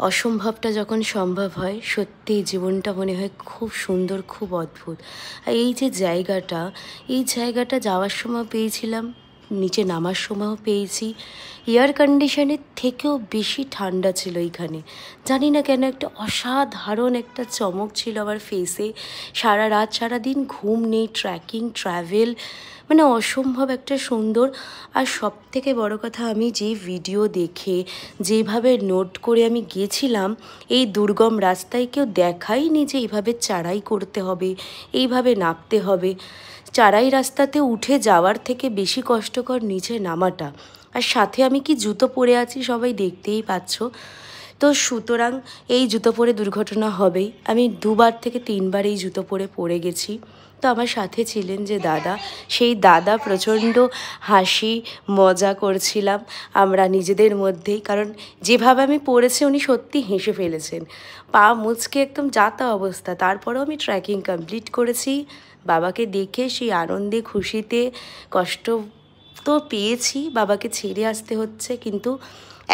অসম্ভবটা যখন সম্ভব হয় সত্যি জীবনটা মনে হয় খুব সুন্দর, খুব অদ্ভুত। আর এই জায়গাটা যাওয়ার সময় পেয়েছিলাম, নিচে নামার সময়ও পেয়েছি। এয়ার কন্ডিশনের থেকেও বেশি ঠান্ডা ছিল এইখানে। জানি না কেন একটা অসাধারণ একটা চমক ছিল আমার ফেসে। সারা রাত সারাদিন ঘুম নেই, ট্র্যাকিং, ট্রাভেল, মানে অসম্ভব একটা সুন্দর। আর সবথেকে বড় কথা, আমি যে ভিডিও দেখে যেভাবে নোট করে আমি গিয়েছিলাম এই দুর্গম রাস্তায়, কেউ দেখায়নি যে এইভাবে চড়াই করতে হবে, এইভাবে নামতে হবে। চড়াই রাস্তাতে উঠে যাওয়ার থেকে বেশি কষ্টকর নিচে নামাটা। আর সাথে আমি কি জুতো পরে আছি সবাই দেখতেই পাচ্ছ। তো সুতরাং এই জুতো পরে দুর্ঘটনা হবেই। আমি 2বার থেকে 3বার এই জুতো পরে গেছি। তো আমার সাথে ছিলেন যে দাদা, সেই দাদা প্রচণ্ড হাসি মজা করছিলাম আমরা নিজেদের মধ্যেই, কারণ যেভাবে আমি পড়েছি উনি সত্যি হেসে ফেলেছেন। পা মুচকে একদম যাতা অবস্থা, তারপরেও আমি ট্রেকিং কমপ্লিট করেছি। বাবাকে দেখে সেই আনন্দে খুশিতে, কষ্ট তো পেয়েছি, বাবাকে ছেড়ে আসতে হচ্ছে, কিন্তু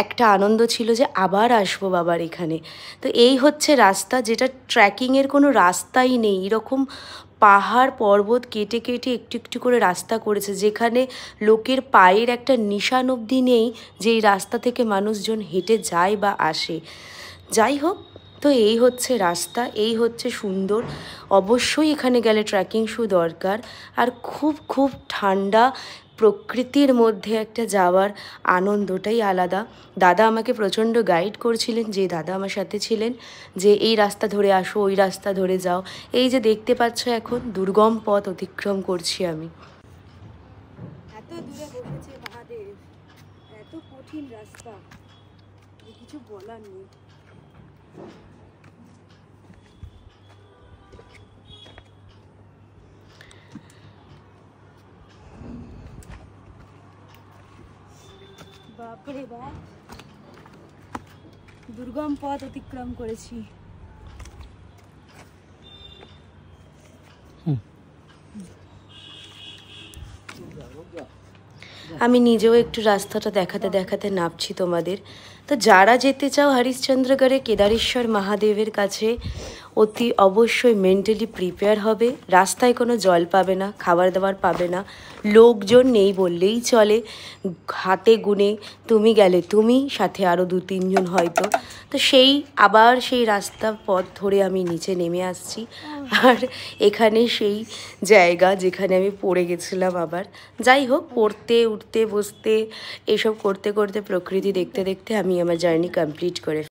একটা আনন্দ ছিল যে আবার আসবো বাবার এখানে। তো এই হচ্ছে রাস্তা, যেটা ট্রেকিংয়ের কোনো রাস্তাই নেই। এরকম পাহাড় পর্বত কেটে কেটে একটু একটু করে রাস্তা করেছে, যেখানে লোকের পায়ের একটা নিশান অবধি নেই যে এই রাস্তা থেকে মানুষজন হেঁটে যায় বা আসে। যাই হোক, তো এই হচ্ছে রাস্তা, এই হচ্ছে সুন্দর। অবশ্যই এখানে গেলে ট্রেকিং শু দরকার। আর খুব খুব ঠান্ডা প্রকৃতির মধ্যে একটা যাওয়ার আনন্দটাই আলাদা। দাদা আমাকে প্রচণ্ড গাইড করছিলেন, যে দাদা আমার সাথে ছিলেন, যে এই রাস্তা ধরে আসো, ওই রাস্তা ধরে যাও। এই যে দেখতে পাচ্ছ এখন দুর্গম পথ অতিক্রম করছি আমি। এত দূরে বসেছে মহাদেব, এত কঠিন রাস্তা, কিছু বলার নেই। বাপরে বাপ, দুর্গম পথ অতিক্রম করেছি। আমি নিজেও একটু রাস্তাটা দেখাতে দেখাতে নামছি তোমাদের। তো যারা যেতে চাও হরিশ্চন্দ্রগড়ে কেদারেশ্বর মহাদেবের কাছে, অতি অবশ্যই মেন্টালি প্রিপেয়ার হবে। রাস্তায় কোনো জল পাবে না, খাবার দাবার পাবে না, লোকজন নেই বললেই চলে। হাতে গুনে তুমি গেলে তুমি, সাথে আরও 2-3 জন হয়তো। তো আবার সেই রাস্তা পথ ধরে আমি নিচে নেমে আসছি। আর এখানে সেই জায়গা যেখানে আমি পড়ে গেছিলাম আবার। যাই হোক, পড়তে উঠতে বসতে এসব করতে করতে প্রকৃতি দেখতে দেখতে আমি আমার জার্নি কমপ্লিট করে